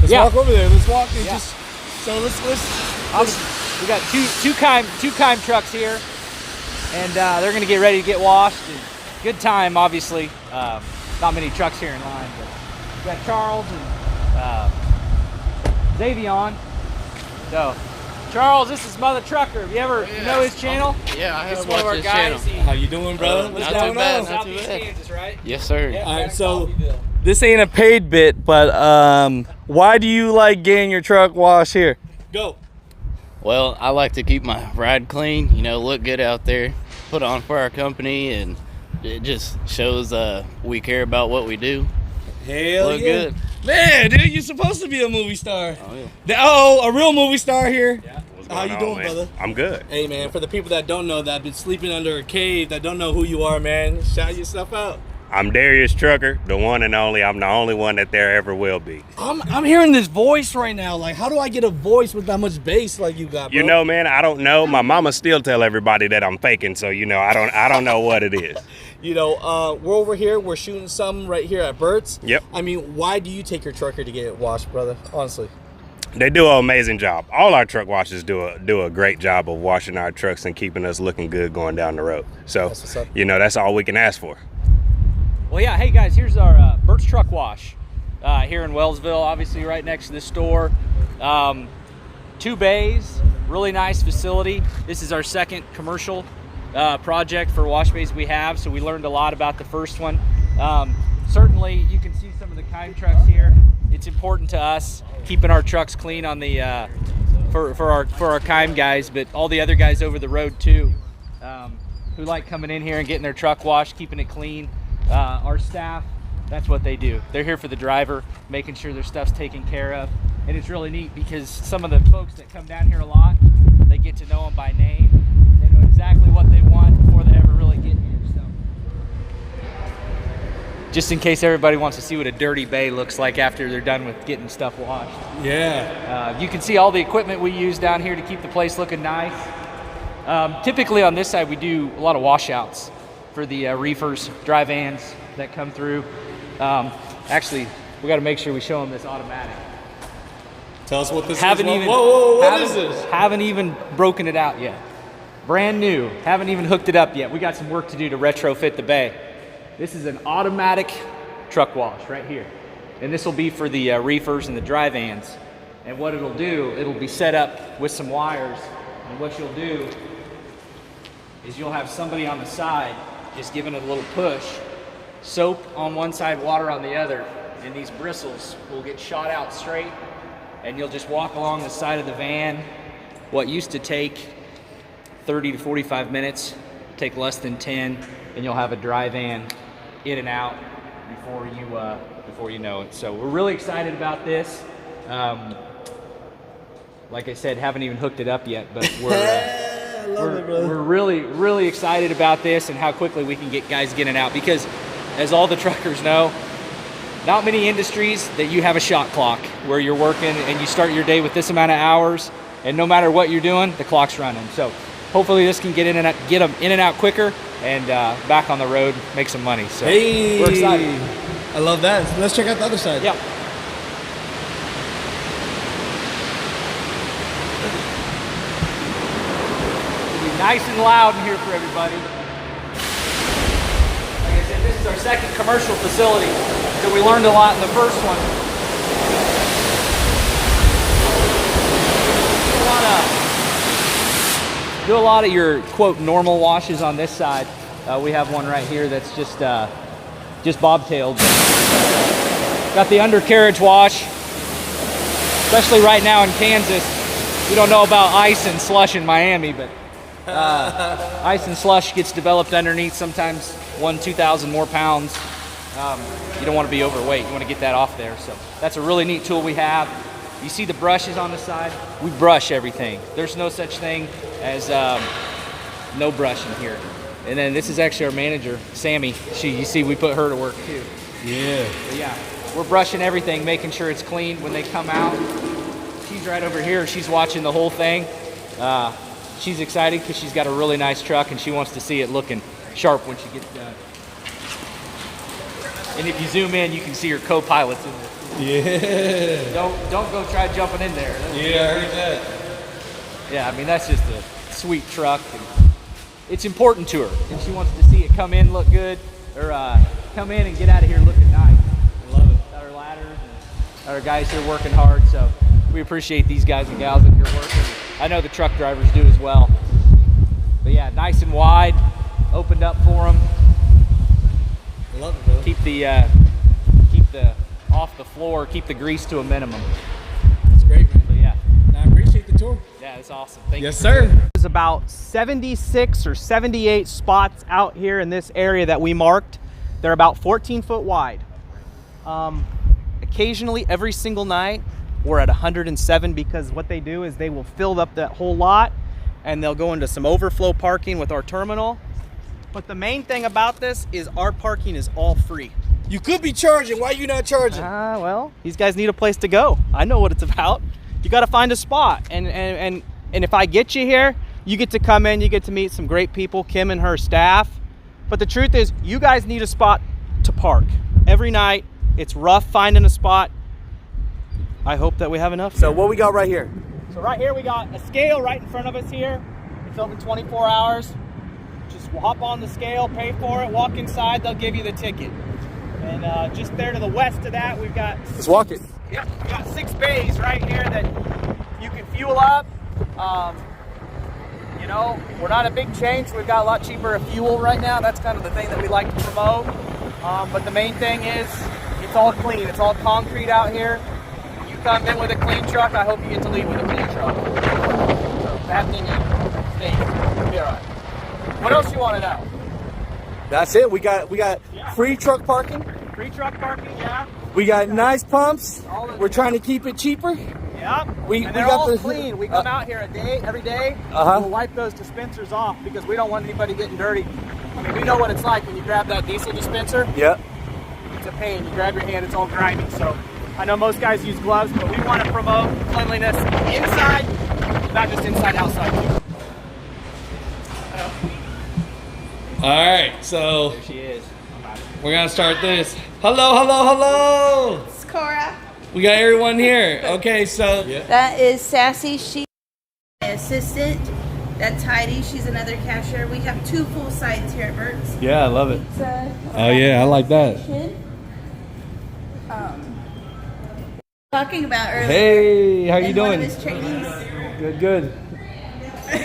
Speaker 10: let's walk over there. Let's walk and
Speaker 7: we got two Kime trucks here, and they're gonna get ready to get washed. And good time, obviously. Not many trucks here in line, but we got Charles and Xavion. So
Speaker 3: Charles, this is Mother Trucker. Have you ever know his channel?
Speaker 11: Yeah, I have
Speaker 3: It's one of our
Speaker 11: watched his
Speaker 3: guys.
Speaker 11: channel.
Speaker 10: How you doing, brother? What's
Speaker 11: not
Speaker 10: going
Speaker 11: too bad,
Speaker 10: on?
Speaker 11: not too
Speaker 3: Southeast
Speaker 11: bad.
Speaker 3: Kansas, right?
Speaker 11: Yes, sir.
Speaker 3: Yeah,
Speaker 10: All right,
Speaker 3: down in
Speaker 10: so
Speaker 3: Coffeyville.
Speaker 10: this ain't a paid bit, but why do you like getting your truck washed here? Go.
Speaker 11: Well, I like to keep my ride clean, you know, look good out there, put on for our company, and it just shows we care about what we do.
Speaker 10: Hell
Speaker 11: Look
Speaker 10: yeah.
Speaker 11: good.
Speaker 10: Man, dude, you're supposed to be a movie star.
Speaker 11: Oh, yeah.
Speaker 10: A real movie star here.
Speaker 11: Yeah.
Speaker 10: How you doing, brother?
Speaker 12: I'm good.
Speaker 10: Hey, man, for the people that don't know, that have been sleeping under a cave, that don't know who you are, man, shout yourself out.
Speaker 12: I'm Darius Trucker, the one and only. I'm the only one that there ever will be.
Speaker 10: I'm hearing this voice right now. Like, how do I get a voice with that much bass like you got, bro?
Speaker 12: You know, man, I don't know. My mama still tell everybody that I'm faking, so you know, I don't know what it is.
Speaker 10: You know, we're over here. We're shooting some right here at Burt's.
Speaker 12: Yep.
Speaker 10: I mean, why do you take your trucker to get it washed, brother? Honestly.
Speaker 12: They do an amazing job. All our truck washers do a great job of washing our trucks and keeping us looking good going down the road. So,
Speaker 10: That's what's up.
Speaker 12: you know, that's all we can ask for.
Speaker 3: Well, yeah. Hey, guys, here's our Burt's Truck Wash here in Wellsville, obviously right next to the store. 2 bays, really nice facility. This is our second commercial project for wash bays we have, so we learned a lot about the first one. Certainly, you can see some of the Kime trucks here. It's important to us keeping our trucks clean on the for our Kime guys, but all the other guys over the road too, who like coming in here and getting their truck washed, keeping it clean. Our staff, that's what they do. They're here for the driver, making sure their stuff's taken care of. And it's really neat because some of the folks that come down here a lot, they get to know them by name. They know exactly what they want before they ever really get here. So, just in case everybody wants to see what a dirty bay looks like after they're done with getting stuff washed.
Speaker 10: Yeah.
Speaker 3: You can see all the equipment we use down here to keep the place looking nice. Typically on this side we do a lot of washouts for the reefers, dry vans that come through. Actually, we got to make sure we show them this automatic.
Speaker 10: Tell us what this
Speaker 3: Haven't
Speaker 10: is.
Speaker 3: even,
Speaker 10: Whoa, what is
Speaker 3: haven't-
Speaker 10: this?
Speaker 3: Haven't even broken it out yet. Brand new. Haven't even hooked it up yet. We got some work to do to retrofit the bay. This is an automatic truck wash right here. And this will be for the reefers and the dry vans. And what it'll do, it'll be set up with some wires. And what you'll do is you'll have somebody on the side just giving it a little push. Soap on one side, water on the other. And these bristles will get shot out straight. And you'll just walk along the side of the van. What used to take 30 to 45 minutes, take less than 10, and you'll have a dry van in and out before you know it. So we're really excited about this. Like I said, haven't even hooked it up yet, but we're really, really excited about this and how quickly we can get guys getting out, because as all the truckers know, not many industries that you have a shot clock where you're working and you start your day with this amount of hours, and no matter what you're doing, the clock's running. So hopefully this can get them in and out quicker and back on the road, make some money. So
Speaker 10: Hey,
Speaker 3: we're excited.
Speaker 10: I love that. Let's check out the other side.
Speaker 3: Yeah. It'll be nice and loud in here for everybody. Like I said, this is our second commercial facility, so we learned a lot in the first one. Do a lot of your quote normal washes on this side. We have one right here that's just bobtailed. Got the undercarriage wash, especially right now in Kansas. We don't know about ice and slush in Miami, but ice and slush gets developed underneath, sometimes 2,000 more pounds. You don't want to be overweight. You want to get that off there. So that's a really neat tool we have. You see the brushes on the side? We brush everything. There's no such thing as no brushing here. And then this is actually our manager, Sammy. You see we put her to work too.
Speaker 10: Yeah.
Speaker 3: But yeah, we're brushing everything, making sure it's clean when they come out. She's right over here. She's watching the whole thing. She's excited because she's got a really nice truck and she wants to see it looking sharp when she gets done. And if you zoom in, you can see her co-pilots in there.
Speaker 10: Yeah.
Speaker 3: Don't go try jumping in there.
Speaker 10: Yeah, I heard that.
Speaker 3: Yeah, I mean, that's just a sweet truck. And it's important to her, and she wants to see it come in, look good, or come in and get out of here looking nice.
Speaker 10: I love it.
Speaker 3: Got our ladders and our guys here working hard, so we appreciate these guys and gals in here working.
Speaker 7: I know the truck drivers do as well. But yeah, nice and wide, opened up for them.
Speaker 10: Love it, bro.
Speaker 7: Keep the off the floor, keep the grease to a minimum.
Speaker 10: It's great, man.
Speaker 7: So yeah.
Speaker 10: I appreciate the tour.
Speaker 7: Yeah, that's awesome. Thank you.
Speaker 10: Yes, sir.
Speaker 7: There's about 76 or 78 spots out here in this area that we marked. They're about 14 foot wide. Occasionally, every single night, we're at 107 because what they do is they will fill up that whole lot and they'll go into some overflow parking with our terminal. But the main thing about this is our parking is all free.
Speaker 10: You could be charging. Why are you not charging?
Speaker 7: Well, these guys need a place to go. I know what it's about. You got to find a spot. And if I get you here, you get to come in, you get to meet some great people, Kim and her staff. But the truth is, you guys need a spot to park. Every night, it's rough finding a spot. I hope that we have enough.
Speaker 10: So what we got right here?
Speaker 7: So right here, we got a scale right in front of us here. It's open 24 hours. Just hop on the scale, pay for it, walk inside, they'll give you the ticket. And just there to the west of that, we've got...
Speaker 10: Let's walk it.
Speaker 7: Yep, we got 6 bays right here that you can fuel up. You know, we're not a big chain, so we've got a lot cheaper fuel right now. That's kind of the thing that we like to promote. But the main thing is, it's all clean. It's all concrete out here. When you come in with a clean truck, I hope you get to leave with a clean truck. So that thing is safe. It'll be all right. What else you want to know?
Speaker 10: That's it. We got free truck parking.
Speaker 7: Free truck parking, yeah.
Speaker 10: We got nice pumps. We're trying to keep it cheaper.
Speaker 7: Yep.
Speaker 10: And
Speaker 7: they're all clean. We come out here every day. We'll wipe those dispensers off because we don't want anybody getting dirty. I mean, we know what it's like when you grab that diesel dispenser.
Speaker 10: Yep.
Speaker 7: It's a pain. You grab your hand, it's all grimy. So I know most guys use gloves, but we want to promote cleanliness inside, not just inside, outside too.
Speaker 10: All right, so
Speaker 7: There she is.
Speaker 10: we're gonna start this. Hello.
Speaker 5: It's Cora.
Speaker 10: We got everyone here. Okay, so
Speaker 5: That is Sassy. She's my assistant. That's Heidi. She's another cashier. We have 2 full sites here at Burt's.
Speaker 9: Yeah, I love it.
Speaker 5: Pizza.
Speaker 9: Oh yeah, I like that.
Speaker 5: Talking about earlier.
Speaker 9: Hey, how you
Speaker 5: in one of
Speaker 9: doing?
Speaker 5: his trainings.
Speaker 9: Good.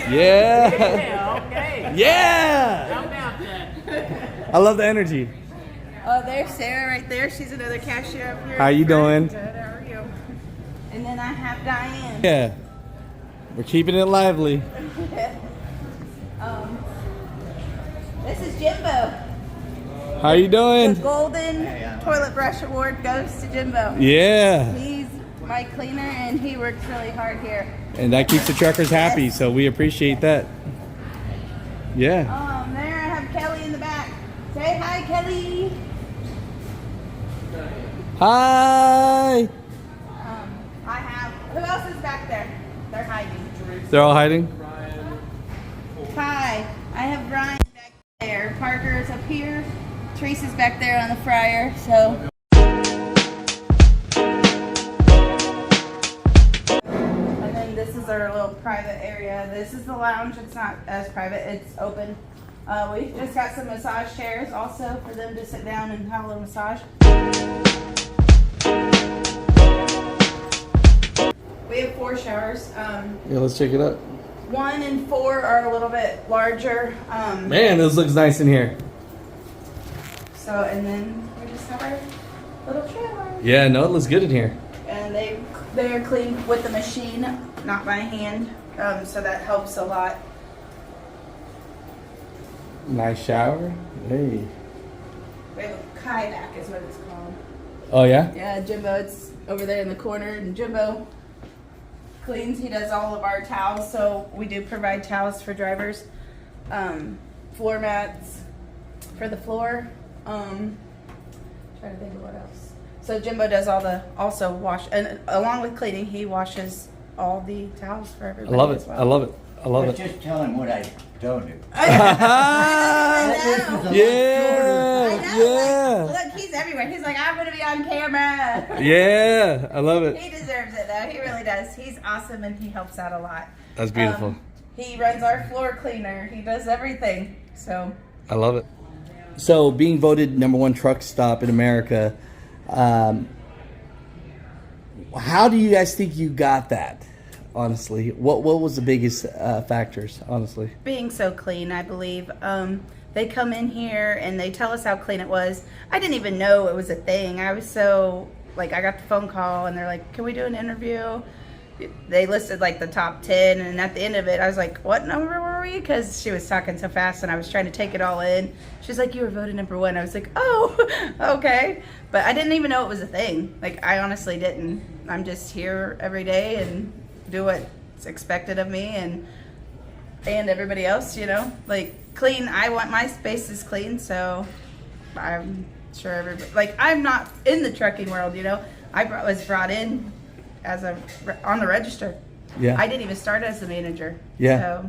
Speaker 9: Yeah.
Speaker 7: Okay.
Speaker 9: Yeah. I love the energy.
Speaker 5: Oh, there's Sarah right there. She's another cashier up here.
Speaker 9: How you doing?
Speaker 5: Good. How are you? And then I have Diane.
Speaker 9: Yeah. We're keeping it lively.
Speaker 5: This is Jimbo.
Speaker 9: How you doing?
Speaker 5: The Golden Toilet Brush Award goes to Jimbo.
Speaker 9: Yeah.
Speaker 5: He's my cleaner and he works really hard here.
Speaker 9: And that keeps the truckers happy, so we appreciate that. Yeah.
Speaker 5: There I have Kelly in the back. Say hi, Kelly.
Speaker 9: Hi.
Speaker 5: I have, who else is back there? They're hiding.
Speaker 9: They're all hiding?
Speaker 5: Hi, I have Brian back there. Parker's up here. Teresa's back there on the fryer, so. And then this is our little private area. This is the lounge. It's not as private, it's open. We've just got some massage chairs also for them to sit down and have a little massage. We have 4 showers.
Speaker 9: Yeah, let's check it out.
Speaker 5: 1 and 4 are a little bit larger.
Speaker 9: Man, this looks nice in here.
Speaker 5: So, and then we just have our little shower.
Speaker 9: Yeah, no, it looks good in here.
Speaker 5: And they are cleaned with the machine, not by hand. So that helps a lot.
Speaker 9: Nice shower. Hey.
Speaker 5: We have a kayak is what it's called.
Speaker 9: Oh yeah?
Speaker 5: Yeah, Jimbo, it's over there in the corner, and Jimbo cleans. He does all of our towels, so we do provide towels for drivers. Floor mats for the floor. Trying to think of what else. So Jimbo does also wash, and along with cleaning, he washes all the towels for everybody.
Speaker 9: I love it.
Speaker 5: as well.
Speaker 9: I love it. I love it.
Speaker 13: Just tell him what I told him.
Speaker 5: I know.
Speaker 9: Yeah.
Speaker 5: Look, he's everywhere. He's like, I'm gonna be on camera.
Speaker 9: Yeah, I love it.
Speaker 5: He deserves it though. He really does. He's awesome and he helps out a lot.
Speaker 9: That's beautiful.
Speaker 5: He runs our floor cleaner. He does everything. So
Speaker 9: I love it.
Speaker 1: So, being voted #1 truck stop in America, how do you guys think you got that? honestly. What was the biggest factors, honestly?
Speaker 5: Being so clean, I believe. They come in here and they tell us how clean it was. I didn't even know it was a thing. I was so, like, I got the phone call and they're like, can we do an interview? They listed like the top 10, and at the end of it, I was like, what number were we? Because she was talking so fast and I was trying to take it all in. She's like, you were voted number 1. I was like, oh, okay. But I didn't even know it was a thing. Like, I honestly didn't. I'm just here every day and do what's expected of me and everybody else, you know, like clean. I want my spaces clean, so I'm sure everybody, like, I'm not in the trucking world, you know. I was brought in as on the register.
Speaker 1: Yeah.
Speaker 5: I didn't even start as the manager.
Speaker 1: Yeah.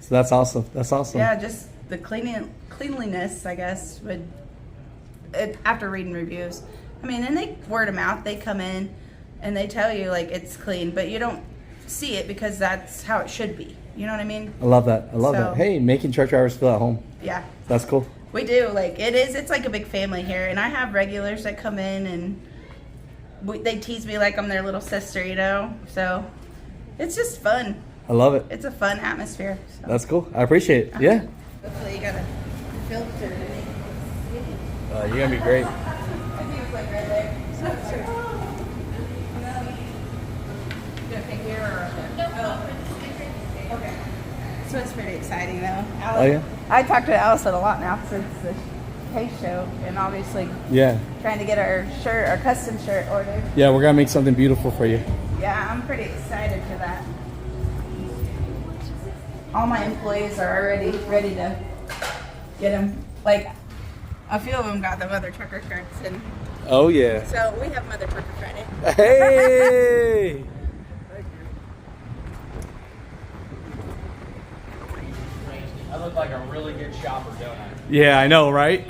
Speaker 1: So that's awesome. That's awesome.
Speaker 5: Yeah, just the cleanliness, I guess, after reading reviews. I mean, and they word of mouth. They come in and they tell you like it's clean, but you don't see it because that's how it should be. You know what I mean?
Speaker 1: I love that. I love that. Hey, making truck drivers feel at home.
Speaker 5: Yeah.
Speaker 1: That's cool.
Speaker 5: We do. Like, it's like a big family here, and I have regulars that come in and they tease me like I'm their little sister, you know? So it's just fun.
Speaker 1: I love it.
Speaker 5: It's a fun atmosphere. So.
Speaker 1: That's cool. I appreciate it. Yeah.
Speaker 5: Hopefully you got a filter.
Speaker 1: You're going to be great.
Speaker 5: I think it's like right there. You gonna pick here or oh. Okay. So it's pretty exciting though.
Speaker 1: Oh yeah.
Speaker 5: I talked to Allison a lot now since the hay show, and obviously trying to get our custom shirt ordered.
Speaker 1: Yeah, we're gonna make something beautiful for you.
Speaker 5: Yeah, I'm pretty excited for that. All my employees are already ready to get them. Like, a few of them got the Mother Trucker shirts, and
Speaker 1: oh yeah.
Speaker 5: so we have Mother Trucker Friday.
Speaker 1: Hey.
Speaker 4: I look like a really good shopper, don't I?
Speaker 1: Yeah, I know, right?